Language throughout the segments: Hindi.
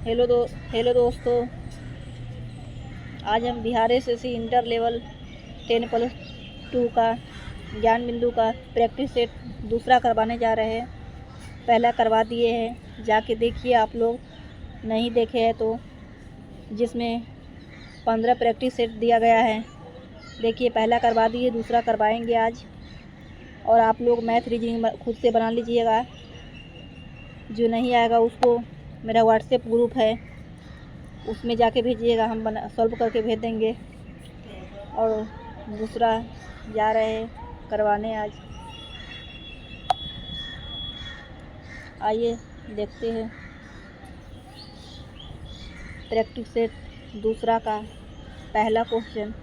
हेलो दोस्तों, आज हम बिहार एसएससी इंटर लेवल 10+2 का ज्ञान बिंदु का प्रैक्टिस सेट दूसरा करवाने जा रहे हैं। पहला करवा दिए हैं, जाके देखिए आप लोग, नहीं देखे हैं तो, जिसमें 15 प्रैक्टिस सेट दिया गया है। देखिए, पहला करवा दिए, दूसरा करवाएंगे आज। और आप लोग मैथ रीजनिंग खुद से बना लीजिएगा। जो नहीं आएगा उसको मेरा व्हाट्सएप ग्रुप है, उसमें जाके भेजिएगा, हम सॉल्व करके भेज देंगे। और दूसरा जा रहे हैं करवाने आज। आइए देखते हैं प्रैक्टिस सेट दूसरा का पहला क्वेश्चन।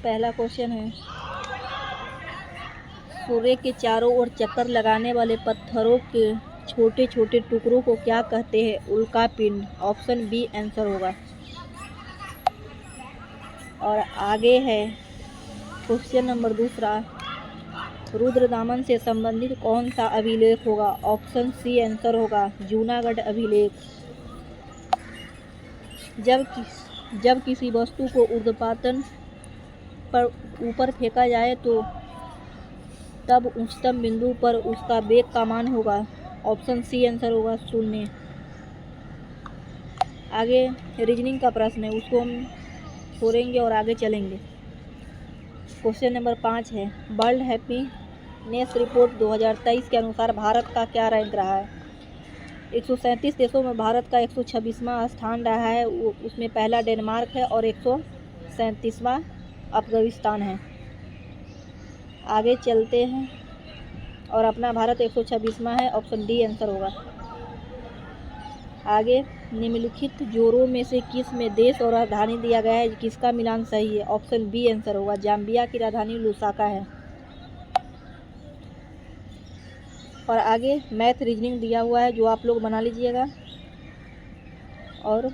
पहला क्वेश्चन है, सूर्य के चारों ओर चक्कर लगाने वाले पत्थरों के छोटे छोटे टुकड़ों को क्या कहते हैं? उल्का पिंड। ऑप्शन बी आंसर होगा। और आगे है क्वेश्चन नंबर दूसरा, रुद्रदामन से संबंधित कौन सा अभिलेख होगा? ऑप्शन सी आंसर होगा, जूनागढ़ अभिलेख। जब किसी वस्तु को ऊर्ध्वपातन पर ऊपर फेंका जाए तो तब उच्चतम बिंदु पर उसका वेग का मान होगा। ऑप्शन सी आंसर होगा, 0। आगे रीजनिंग का प्रश्न है, उसको हम छोड़ेंगे और आगे चलेंगे। क्वेश्चन नंबर 5 है, वर्ल्ड हैप्पीनेस रिपोर्ट 2023 के अनुसार भारत का क्या रैंक रहा है? 137 देशों में भारत का 126वां स्थान रहा है। उसमें पहला डेनमार्क है और 137वां अफगानिस्तान है। आगे चलते हैं, और अपना भारत 126वां है। ऑप्शन डी आंसर होगा। आगे, निम्नलिखित जोड़ों में से किस में देश और राजधानी दिया गया है, किसका मिलान सही है? ऑप्शन बी आंसर होगा, जाम्बिया की राजधानी लुसाका है। और आगे मैथ रीजनिंग दिया हुआ है, जो आप लोग बना लीजिएगा। और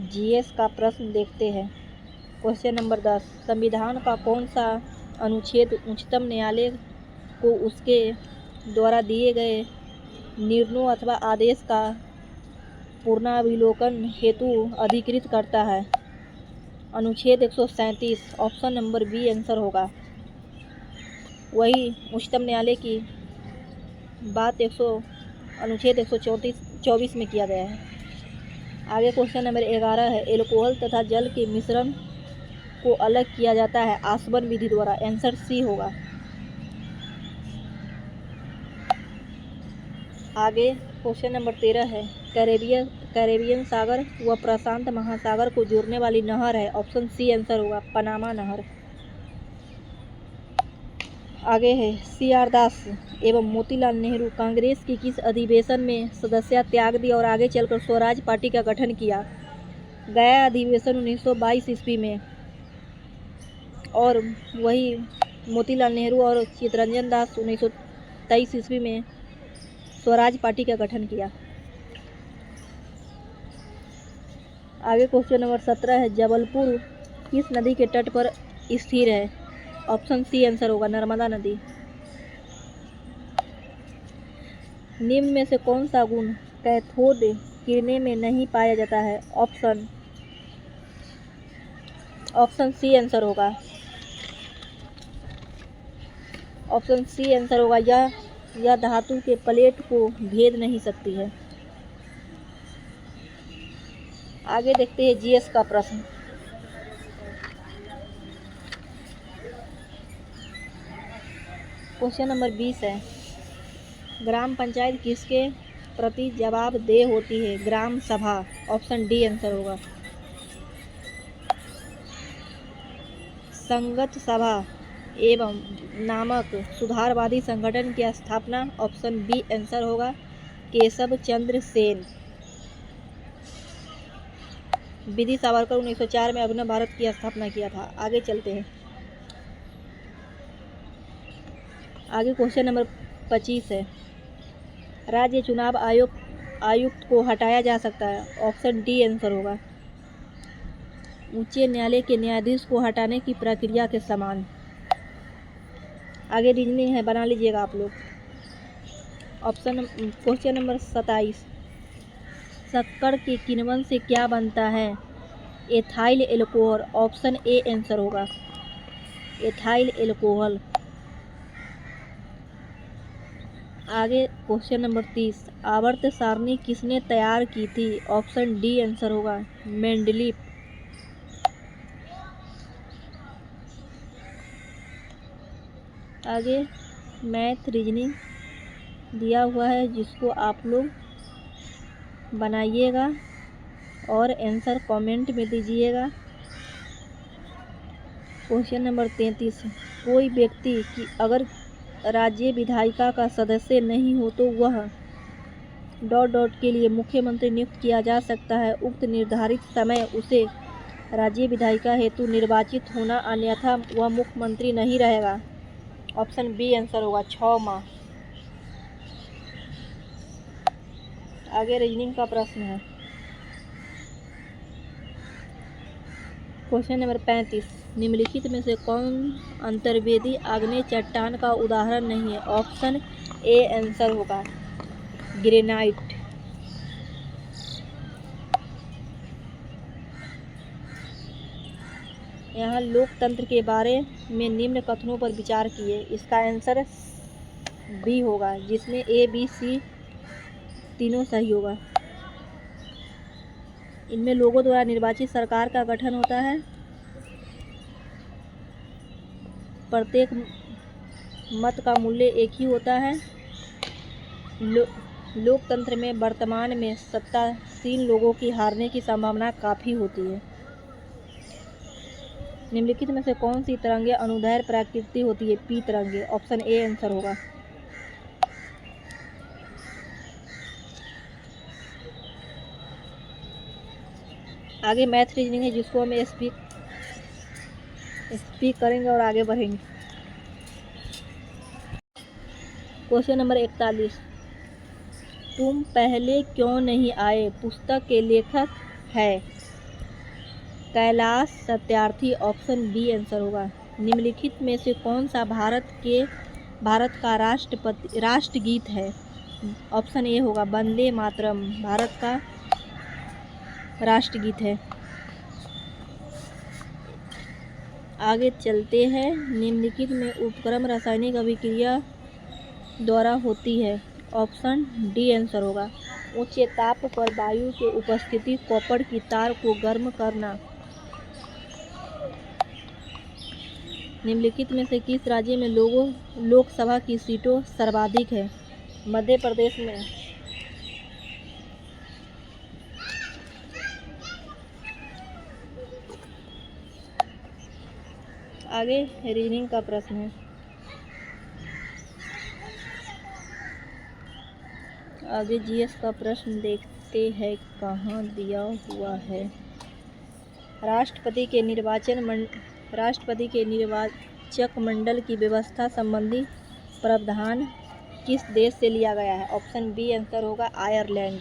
जीएस का प्रश्न देखते हैं। क्वेश्चन नंबर 10, संविधान का कौन सा अनुच्छेद उच्चतम न्यायालय को उसके द्वारा दिए गए निर्णयों अथवा आदेश का पुनरावलोकन हेतु अधिकृत करता है? अनुच्छेद 137। ऑप्शन नंबर बी आंसर होगा। वही उच्चतम न्यायालय की बात अनुच्छेद 124 में किया गया है। आगे क्वेश्चन नंबर 11 है, एल्कोहल तथा जल के मिश्रण को अलग किया जाता है आसवन विधि द्वारा? आंसर सी होगा। आगे क्वेश्चन नंबर 13 है, कैरेबियन सागर व प्रशांत महासागर को जोड़ने वाली नहर है? ऑप्शन सी आंसर होगा, पनामा नहर। आगे है, CR दास एवं मोतीलाल नेहरू कांग्रेस की किस अधिवेशन में सदस्यता त्याग दी और आगे चलकर स्वराज पार्टी का गठन किया? गया अधिवेशन 1922 ईस्वी में। और वही मोतीलाल नेहरू और चित्तरंजन दास 1923 ईस्वी में स्वराज पार्टी का गठन किया। आगे क्वेश्चन नंबर 17 है, जबलपुर किस नदी के तट पर स्थिर है? ऑप्शन सी आंसर होगा, नर्मदा नदी। निम्न में से कौन सा गुण कैथोड किरणें में नहीं पाया जाता है? ऑप्शन सी आंसर होगा। ऑप्शन सी आंसर होगा, यह धातु के प्लेट को भेद नहीं सकती है। आगे देखते हैं जीएस का प्रश्न। क्वेश्चन नंबर 20 है, ग्राम पंचायत किसके प्रति जवाबदेह होती है? ग्राम सभा। ऑप्शन डी आंसर होगा। संगत सभा एवं नामक सुधारवादी संगठन की स्थापना? ऑप्शन बी आंसर होगा, केशव चंद्र सेन। विधि सावरकर 1904 में अभिनव भारत की स्थापना किया था। आगे चलते हैं। आगे क्वेश्चन नंबर 25 है, राज्य चुनाव आयुक्त को हटाया जा सकता है? ऑप्शन डी आंसर होगा, उच्च न्यायालय के न्यायाधीश को हटाने की प्रक्रिया के समान। आगे रीजनिंग है, बना लीजिएगा आप लोग। क्वेश्चन नंबर 27, शक्कर के किण्वन से क्या बनता है? Ethyl alcohol. Option A answer होगा, एथाइल एल्कोहल। आगे क्वेश्चन नंबर 30, आवर्त सारणी किसने तैयार की थी? ऑप्शन डी आंसर होगा, मेंडलीफ। आगे मैथ रीजनिंग दिया हुआ है जिसको आप लोग बनाइएगा और आंसर कमेंट में दीजिएगा। क्वेश्चन नंबर 33, कोई व्यक्ति की अगर राज्य विधायिका का सदस्य नहीं हो तो वह ... के लिए मुख्यमंत्री नियुक्त किया जा सकता है। उक्त निर्धारित समय उसे राज्य विधायिका हेतु निर्वाचित होना, अन्यथा वह मुख्यमंत्री नहीं रहेगा। ऑप्शन बी आंसर होगा, 6 माह। आगे रीजनिंग का प्रश्न है। क्वेश्चन नंबर 35, निम्नलिखित में से कौन अंतर्वेदी आग्नेय चट्टान का उदाहरण नहीं है? ऑप्शन ए आंसर होगा, ग्रेनाइट। यहाँ लोकतंत्र के बारे में निम्न कथनों पर विचार कीजिए। इसका आंसर बी होगा, जिसमें ए बी सी तीनों सही होगा। इनमें लोगों द्वारा निर्वाचित सरकार का गठन होता है। प्रत्येक मत का मूल्य एक ही होता है। लोकतंत्र में वर्तमान में सत्तासीन लोगों की हारने की संभावना काफ़ी होती है। निम्नलिखित में से कौन सी तरंगें अनुदैर्ध्य प्रकृति होती है? पी तरंगे। ऑप्शन ए आंसर होगा। आगे मैथ रीजनिंग है जिसको हम स्पीक करेंगे और आगे बढ़ेंगे। क्वेश्चन नंबर 41, तुम पहले क्यों नहीं आए पुस्तक के लेखक है Kailash Satyarthi. Option B answer होगा। निम्नलिखित में से कौन सा भारत का राष्ट्रगीत है? ऑप्शन ए होगा, वंदे मातरम भारत का राष्ट्रगीत है। आगे चलते हैं। निम्नलिखित में उपक्रम रासायनिक अभिक्रिया द्वारा होती है। ऑप्शन डी आंसर होगा, उच्च ताप पर वायु के उपस्थिति कॉपर की तार को गर्म करना। निम्नलिखित में से किस राज्य में लोकसभा की सीटों सर्वाधिक है? मध्य प्रदेश में। आगे रीजनिंग का प्रश्न है। आगे जीएस का प्रश्न देखते हैं कहाँ दिया हुआ है। राष्ट्रपति के निर्वाचक मंडल की व्यवस्था संबंधी प्रावधान किस देश से लिया गया है? ऑप्शन बी आंसर होगा, आयरलैंड।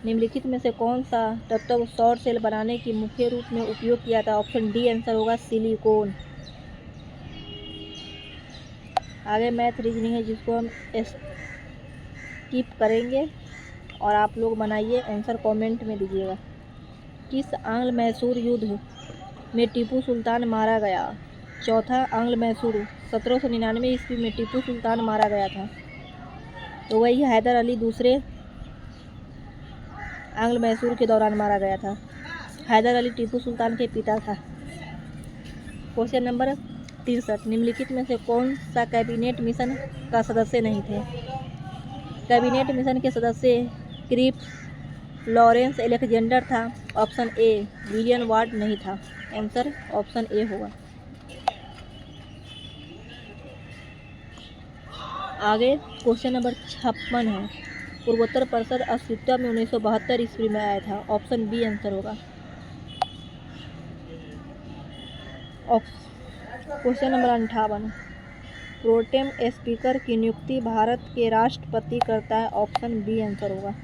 निम्नलिखित में से कौन सा तत्व सौर सेल बनाने की मुख्य रूप में उपयोग किया था? ऑप्शन डी आंसर होगा, सिलिकॉन। आगे मैथ रीजनिंग है जिसको हम स्किप करेंगे और आप लोग बनाइए, आंसर कमेंट में दीजिएगा। किस आंग्ल मैसूर युद्ध में टीपू सुल्तान मारा गया? चौथा आंग्ल मैसूर 1799 ईस्वी में टीपू सुल्तान मारा गया था। तो वही हैदर अली दूसरे आंग्ल मैसूर के दौरान मारा गया था। हैदर अली टीपू सुल्तान के पिता था। क्वेश्चन नंबर 63, निम्नलिखित में से कौन सा कैबिनेट मिशन का सदस्य नहीं थे? कैबिनेट मिशन के सदस्य क्रिप लॉरेंस अलेक्जेंडर था। ऑप्शन ए विलियम वार्ड नहीं था। आंसर ऑप्शन ए होगा। आगे क्वेश्चन नंबर 56 है। पूर्वोत्तर परिषद अस्तित्व में 1972 ईस्वी में आया था। ऑप्शन बी आंसर होगा। क्वेश्चन नंबर 58, प्रोटेम स्पीकर की नियुक्ति भारत के राष्ट्रपति करता है। ऑप्शन बी आंसर होगा।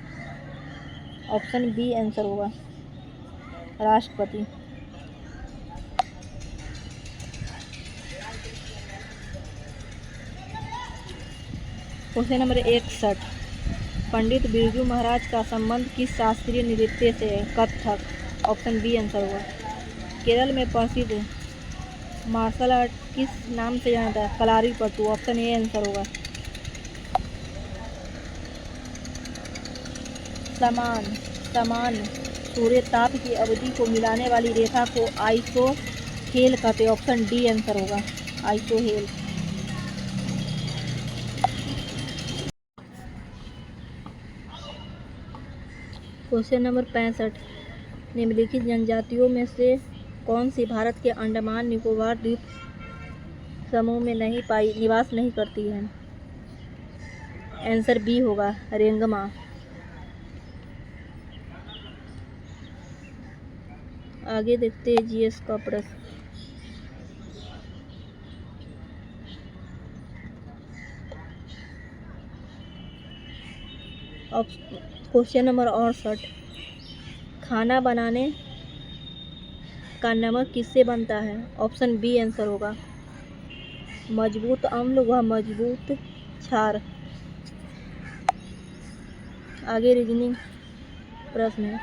ऑप्शन बी आंसर होगा, राष्ट्रपति। क्वेश्चन नंबर 61, पंडित बिरजू महाराज का संबंध किस शास्त्रीय नृत्य से है? कथक। ऑप्शन बी आंसर होगा। केरल में प्रसिद्ध मार्शल आर्ट किस नाम से जाना जाता है? कलारीपट्टू। ऑप्शन ए आंसर होगा। समान सूर्य ताप की अवधि को मिलाने वाली रेखा को आइसोहेल कहते हैं। ऑप्शन डी आंसर होगा, आइसोहेल। क्वेश्चन नंबर 65, निम्नलिखित जनजातियों में से कौन सी भारत के अंडमान निकोबार द्वीप समूह में निवास नहीं करती है? आंसर बी होगा, रेंगमा। आगे देखते हैं जीएस का प्रश्न। क्वेश्चन नंबर 68, खाना बनाने का नमक किससे बनता है? ऑप्शन बी आंसर होगा, मजबूत अम्ल व मजबूत क्षार। आगे रीजनिंग प्रश्न है।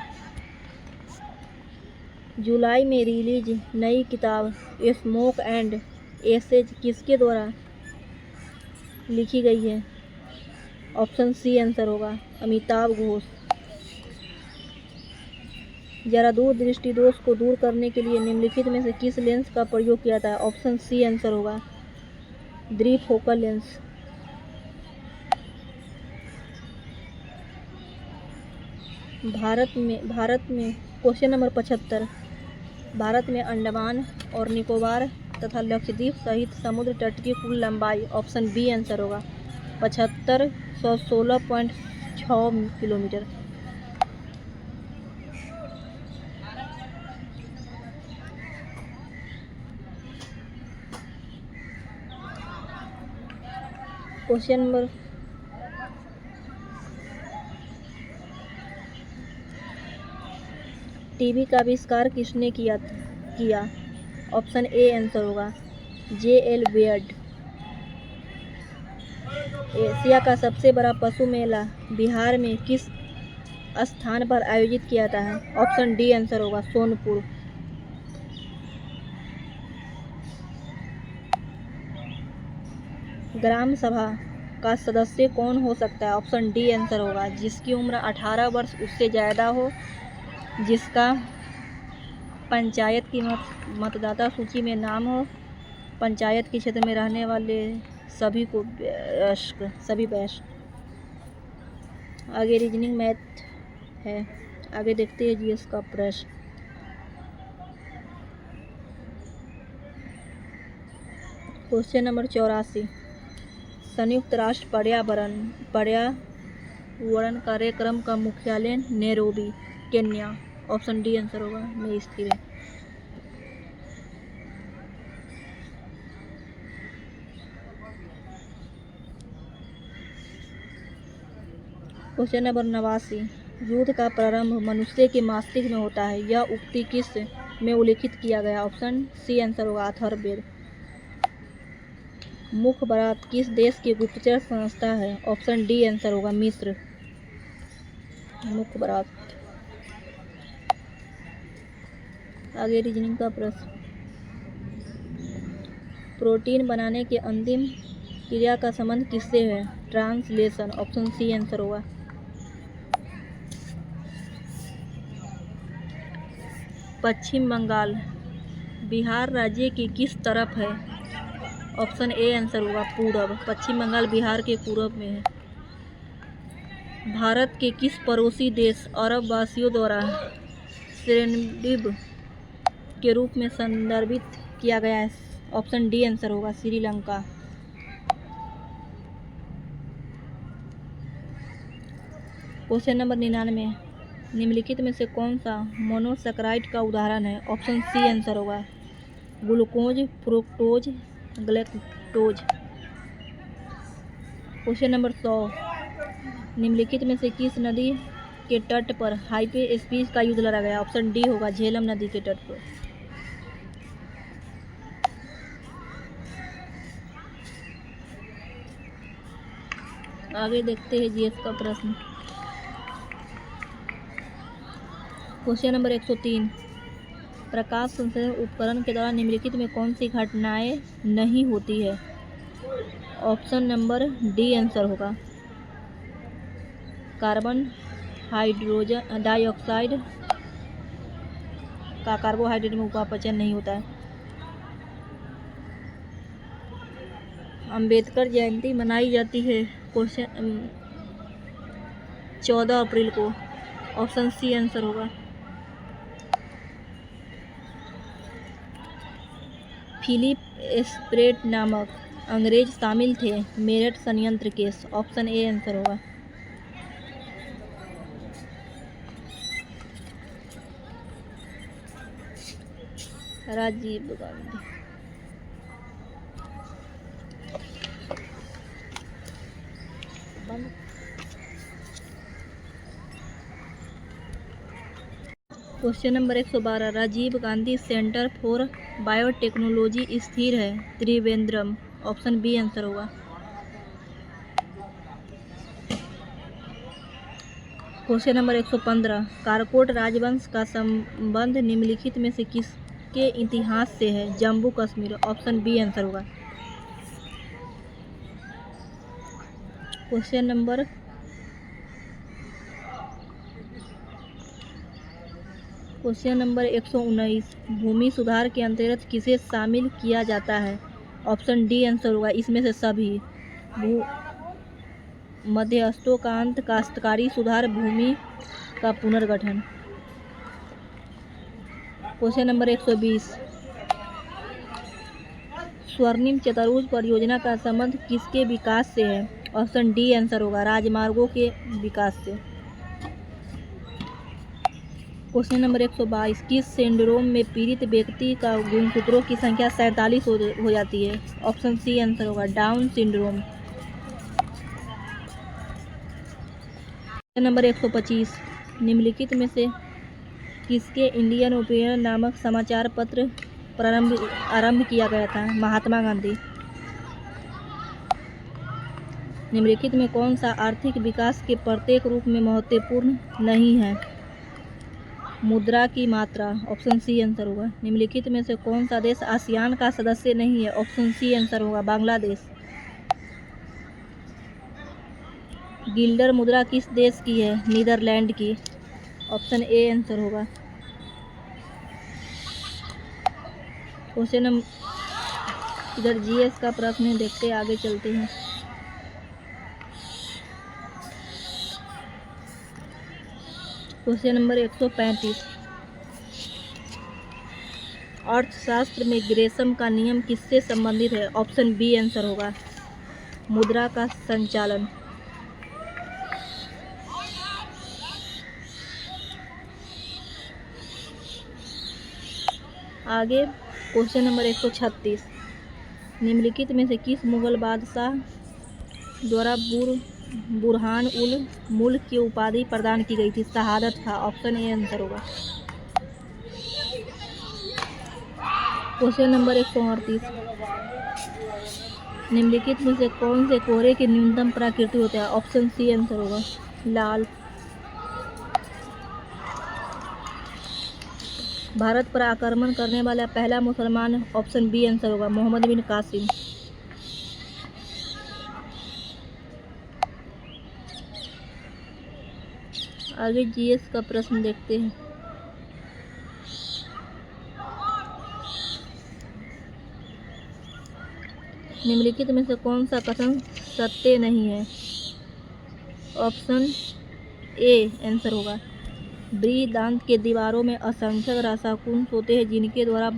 जुलाई में रिलीज नई किताब स्मोक एंड एसेज किसके द्वारा लिखी गई है? ऑप्शन सी आंसर होगा, अमिताभ घोष। जरा दूर दृष्टि दोष को दूर करने के लिए निम्नलिखित में से किस लेंस का प्रयोग किया जाता है? ऑप्शन सी आंसर होगा, द्विफोकल लेंस। भारत में क्वेश्चन नंबर 75, भारत में अंडमान और निकोबार तथा लक्षद्वीप सहित समुद्र तट की कुल लंबाई? ऑप्शन बी आंसर होगा, 7516.6 किलोमीटर। क्वेश्चन नंबर टीवी का आविष्कार किसने किया? ऑप्शन ए आंसर होगा, जे.एल. बेयर्ड। एशिया का सबसे बड़ा पशु मेला बिहार में किस स्थान पर आयोजित किया जाता है? ऑप्शन डी आंसर होगा, सोनपुर। ग्राम सभा का सदस्य कौन हो सकता है? ऑप्शन डी आंसर होगा, जिसकी उम्र 18 वर्ष उससे ज़्यादा हो, जिसका पंचायत की मतदाता सूची में नाम हो, पंचायत के क्षेत्र में रहने वाले सभी वयस्क। आगे रीजनिंग मैथ है। आगे देखते हैं जीएस का प्रश्न। क्वेश्चन नंबर 84, संयुक्त राष्ट्र पर्यावरण कार्यक्रम का मुख्यालय Nairobi, Kenya. Option D answer होगा, में स्थित है। क्वेश्चन नंबर 89, युद्ध का प्रारंभ मनुष्य के मस्तिष्क में होता है, यह उक्ति किस में उल्लिखित किया गया? ऑप्शन सी आंसर होगा, अथर्ववेद। मुखबरात किस देश की गुप्तचर संस्था है? ऑप्शन डी आंसर होगा, मिस्र। मुखबरात। आगे रीजनिंग का प्रश्न। प्रोटीन बनाने के अंतिम क्रिया का संबंध किससे है? ट्रांसलेशन। ऑप्शन सी आंसर होगा। पश्चिम बंगाल बिहार राज्य के किस तरफ है? ऑप्शन ए आंसर होगा, पूरब। पश्चिम बंगाल बिहार के पूरब में है। भारत के किस पड़ोसी देश अरब वासियों द्वारा सेरेनिडीब के रूप में संदर्भित किया गया है? ऑप्शन डी आंसर होगा, श्रीलंका। क्वेश्चन नंबर 99, निम्नलिखित में से कौन सा मोनोसैकेराइड का उदाहरण है? ऑप्शन सी आंसर होगा, glucose, fructose, galactose. Question number 100, निम्नलिखित में से किस नदी के तट पर हाइपे स्पीच का युद्ध लड़ा गया? ऑप्शन डी होगा, झेलम नदी के तट पर। आगे देखते हैं जीएस का प्रश्न। क्वेश्चन नंबर 103, प्रकाश संश्लेषण उपकरण के द्वारा निम्नलिखित में कौन सी घटनाएं नहीं होती है? ऑप्शन नंबर डी आंसर होगा। कार्बन हाइड्रोजन डाइऑक्साइड का कार्बोहाइड्रेट में उपापचयन नहीं होता है। अंबेडकर जयंती मनाई जाती है क्वेश्चन 14 अप्रैल को। ऑप्शन सी आंसर होगा। फिलिप स्प्रेट नामक अंग्रेज शामिल थे मेरठ संयंत्र केस। ऑप्शन ए आंसर होगा। Rajiv Gandhi. Question number 112, Rajiv Gandhi centre for biotechnology स्थिर है त्रिवेंद्रम। ऑप्शन बी आंसर होगा। क्वेश्चन नंबर 115, कारकोट राजवंश का संबंध निम्नलिखित में से किसके इतिहास से है? Jammu Kashmir. Option B answer होगा। क्वेश्चन नंबर 119, भूमि सुधार के अंतर्गत किसे शामिल किया जाता है? ऑप्शन डी आंसर होगा। इसमें से सभी मध्यस्थों का अंत, काश्तकारी सुधार, भूमि का पुनर्गठन। क्वेश्चन नंबर 120, स्वर्णिम चतुर्भुज परियोजना का संबंध किसके विकास से है? ऑप्शन डी आंसर होगा। राजमार्गों के विकास से। क्वेश्चन नंबर 122, किस सिंड्रोम में पीड़ित व्यक्ति का गुणसूत्रों की संख्या 47 हो जाती है? ऑप्शन सी आंसर होगा। Down syndrome. क्वेश्चन नंबर 125, निम्नलिखित में से किसके इंडियन ओपिनियन नामक समाचार पत्र आरंभ किया गया था? महात्मा गांधी। निम्नलिखित में कौन सा आर्थिक विकास के प्रत्येक रूप में महत्वपूर्ण नहीं है? मुद्रा की मात्रा। ऑप्शन सी आंसर होगा। निम्नलिखित में से कौन सा देश आसियान का सदस्य नहीं है? ऑप्शन सी आंसर होगा। बांग्लादेश। गिल्डर मुद्रा किस देश की है? नीदरलैंड की। ऑप्शन ए आंसर होगा। क्वेश्चन नंबर इधर जीएस का प्रश्न देखते आगे चलते हैं। क्वेश्चन नंबर 135, अर्थशास्त्र में ग्रेशम का नियम किससे संबंधित है? ऑप्शन बी आंसर होगा। मुद्रा का संचालन। आगे क्वेश्चन नंबर 136, निम्नलिखित में से किस मुगल बादशाह द्वारा बुरहान उल मुल्क की उपाधि प्रदान की गई थी? शहादत था। ऑप्शन ए आंसर होगा। क्वेश्चन नंबर 138, निम्नलिखित में से कौन से कोहरे की न्यूनतम प्रकृति होता है? ऑप्शन सी आंसर होगा। लाल। भारत पर आक्रमण करने वाला पहला मुसलमान। ऑप्शन बी आंसर होगा। मोहम्मद बिन कासिम। आगे जीएस का प्रश्न देखते हैं। निम्नलिखित में से कौन सा कथन सत्य नहीं है? ऑप्शन ए आंसर होगा। बृहदान्त्र के दीवारों में असंख्य रसाकुंड होते हैं जिनके द्वारा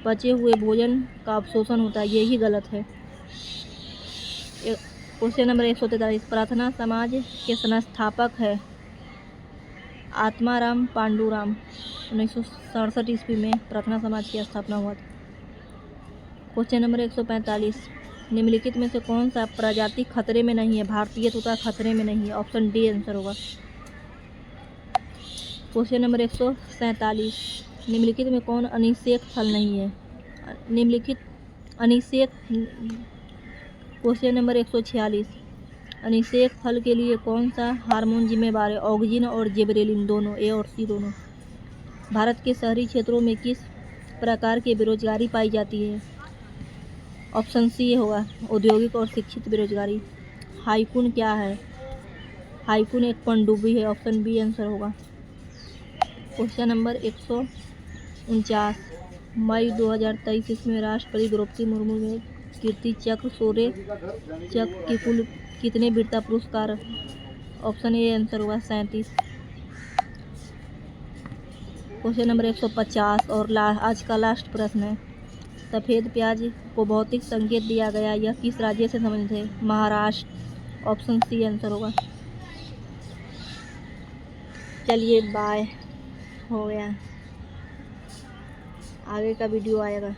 बचे हुए भोजन का अवशोषण होता है। यही गलत है। क्वेश्चन नंबर 143, प्रार्थना समाज के संस्थापक है? आत्माराम पांडुराम। 1967 ईस्वी में प्रार्थना समाज की स्थापना हुआ था। क्वेश्चन नंबर 145, निम्नलिखित में से कौन सा प्रजाति खतरे में नहीं है? भारतीय तोता खतरे में नहीं है। ऑप्शन डी आंसर होगा। क्वेश्चन नंबर 147, निम्नलिखित में कौन अनिषेक फल नहीं है? निम्नलिखित अनिषेक। क्वेश्चन नंबर 146, अनिषेक फल के लिए कौन सा हार्मोन जिम्मेवार है? ऑक्सिन और जिबरेलिन दोनों, ए और सी दोनों। भारत के शहरी क्षेत्रों में किस प्रकार की बेरोजगारी पाई जाती है? ऑप्शन सी होगा, औद्योगिक और शिक्षित बेरोजगारी। हाइकून क्या है? हाइकून एक पनडुब्बी है, ऑप्शन बी आंसर होगा। क्वेश्चन नंबर 149, मई 2023 ईस्वी में राष्ट्रपति द्रौपदी मुर्मू ने कीर्ति चक्र, शौर्य चक्र की कुल कितने वीरता पुरस्कार? ऑप्शन ए आंसर होगा 37। क्वेश्चन नंबर 150 और आज का लास्ट प्रश्न है, सफ़ेद प्याज को भौतिक संकेत दिया गया, यह किस राज्य से संबंधित है? महाराष्ट्र, ऑप्शन सी आंसर होगा। चलिए बाय, हो गया, आगे का वीडियो आएगा।